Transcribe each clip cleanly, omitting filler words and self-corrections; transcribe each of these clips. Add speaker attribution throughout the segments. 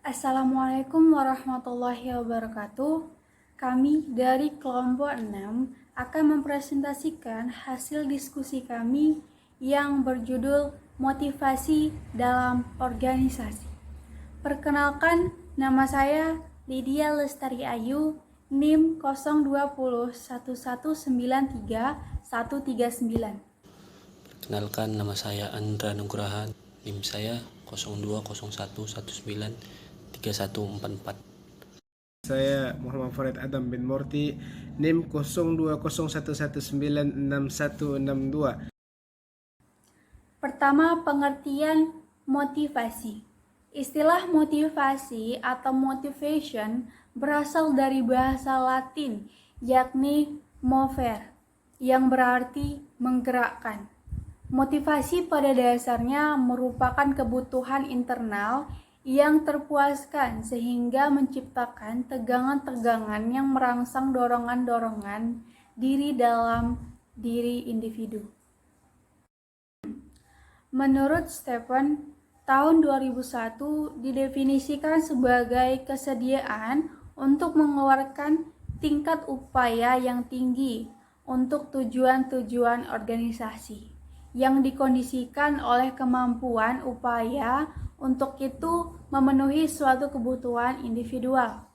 Speaker 1: Assalamualaikum warahmatullahi wabarakatuh. Kami dari kelompok 6 akan mempresentasikan hasil diskusi kami yang berjudul Motivasi dalam Organisasi. Perkenalkan, nama saya Lydia Lestari Ayu, NIM 02011931139.
Speaker 2: Perkenalkan, nama saya Andra Nugraha, NIM saya 0201193144.
Speaker 3: Saya Muhammad Farid Adam bin Murti, NIM 0201196162.
Speaker 1: Pertama, pengertian motivasi. Istilah motivasi atau motivation berasal dari bahasa Latin, yakni mover, yang berarti menggerakkan. Motivasi pada dasarnya merupakan kebutuhan internal yang terpuaskan sehingga menciptakan tegangan-tegangan yang merangsang dorongan-dorongan diri dalam diri individu. Menurut Stephen, tahun 2001 didefinisikan sebagai kesediaan untuk mengeluarkan tingkat upaya yang tinggi untuk tujuan-tujuan organisasi yang dikondisikan oleh kemampuan upaya untuk itu memenuhi suatu kebutuhan individual.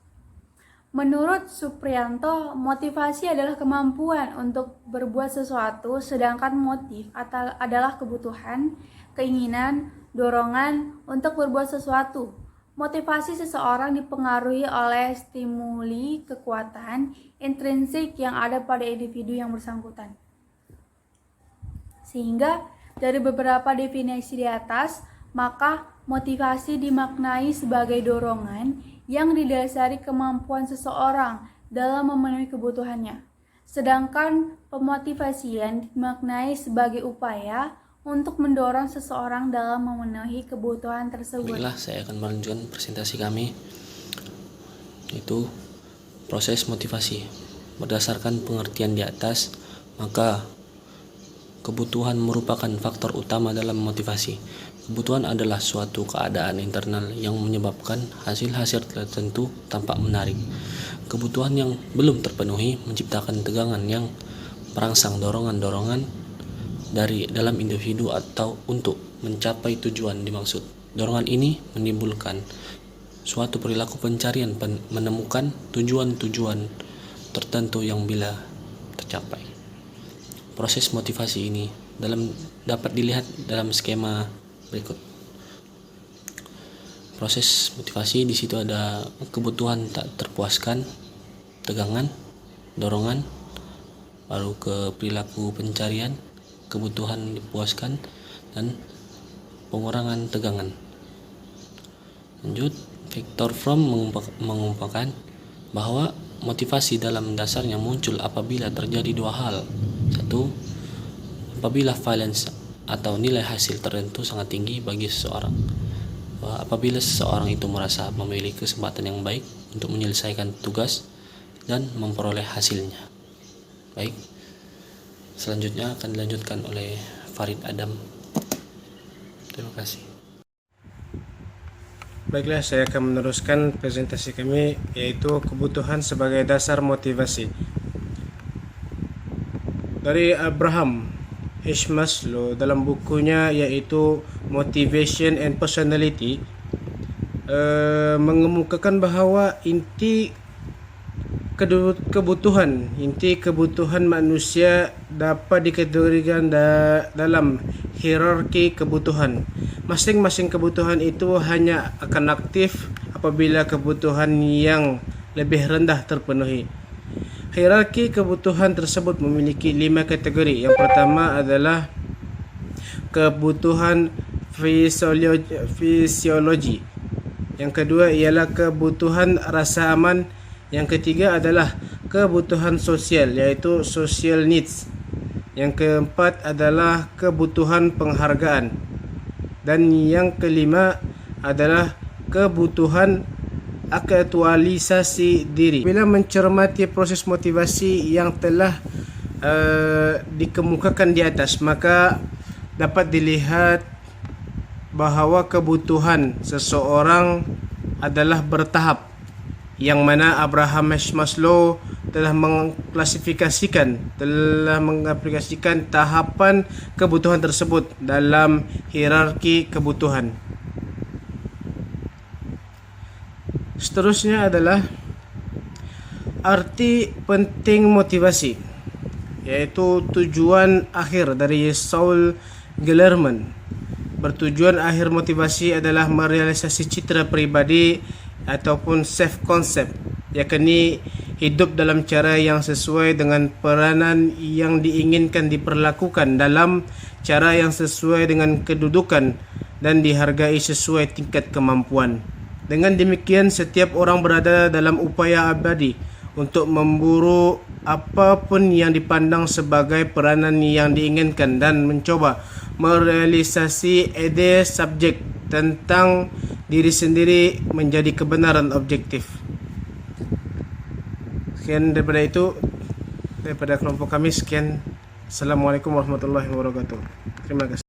Speaker 1: Menurut Supriyanto, motivasi adalah kemampuan untuk berbuat sesuatu, sedangkan motif adalah kebutuhan, keinginan, dorongan untuk berbuat sesuatu. Motivasi seseorang dipengaruhi oleh stimuli kekuatan intrinsik yang ada pada individu yang bersangkutan. Sehingga dari beberapa definisi di atas, maka motivasi dimaknai sebagai dorongan yang didasari kemampuan seseorang dalam memenuhi kebutuhannya. Sedangkan pemotivasian dimaknai sebagai upaya untuk mendorong seseorang dalam memenuhi kebutuhan tersebut.
Speaker 2: Baiklah, saya akan melanjutkan presentasi kami, yaitu proses motivasi. Berdasarkan pengertian di atas, maka kebutuhan merupakan faktor utama dalam motivasi. Kebutuhan adalah suatu keadaan internal yang menyebabkan hasil-hasil tertentu tampak menarik. Kebutuhan yang belum terpenuhi menciptakan tegangan yang merangsang dorongan-dorongan dari dalam individu atau untuk mencapai tujuan dimaksud. Dorongan ini menimbulkan suatu perilaku pencarian menemukan tujuan-tujuan tertentu yang bila tercapai. Proses motivasi ini dapat dilihat dalam skema berikut. Proses motivasi di situ ada kebutuhan tak terpuaskan, tegangan, dorongan, baru ke perilaku pencarian, kebutuhan dipuaskan, dan pengurangan tegangan. Lanjut, Victor Fromm mengungkapkan bahwa motivasi dalam dasarnya muncul apabila terjadi dua hal. Satu, apabila valence atau nilai hasil tertentu sangat tinggi bagi seseorang. Apabila seseorang itu merasa memiliki kesempatan yang baik untuk menyelesaikan tugas dan memperoleh hasilnya. Baik, selanjutnya akan dilanjutkan oleh Farid Adam. Terima kasih.
Speaker 3: Baiklah, saya akan meneruskan presentasi kami, yaitu kebutuhan sebagai dasar motivasi. Dari Abraham H. Maslow dalam bukunya yaitu Motivation and Personality mengemukakan bahwa inti kebutuhan manusia dapat dikategorikan dalam hierarki kebutuhan. Masing-masing kebutuhan itu hanya akan aktif apabila kebutuhan yang lebih rendah terpenuhi. Hierarki kebutuhan tersebut memiliki 5 kategori. Yang pertama adalah kebutuhan fisiologi. Yang kedua ialah kebutuhan rasa aman. Yang ketiga adalah kebutuhan sosial, yaitu social needs. Yang keempat adalah kebutuhan penghargaan. Dan yang kelima adalah kebutuhan aktualisasi diri. Bila mencermati proses motivasi yang telah dikemukakan di atas, maka dapat dilihat bahawa kebutuhan seseorang adalah bertahap, yang mana Abraham Maslow telah mengaplikasikan tahapan kebutuhan tersebut dalam hierarki kebutuhan. Seterusnya adalah arti penting motivasi, yaitu tujuan akhir dari Saul Gellerman. Bertujuan akhir motivasi adalah merealisasi citra pribadi ataupun self concept, yakni hidup dalam cara yang sesuai dengan peranan yang diinginkan diperlakukan dalam cara yang sesuai dengan kedudukan dan dihargai sesuai tingkat kemampuan. Dengan demikian, setiap orang berada dalam upaya abadi untuk memburu apapun yang dipandang sebagai peranan yang diinginkan dan mencoba merealisasi ide subjek tentang diri sendiri menjadi kebenaran objektif. Sekian daripada kelompok kami. Sekian. Assalamualaikum warahmatullahi wabarakatuh. Terima kasih.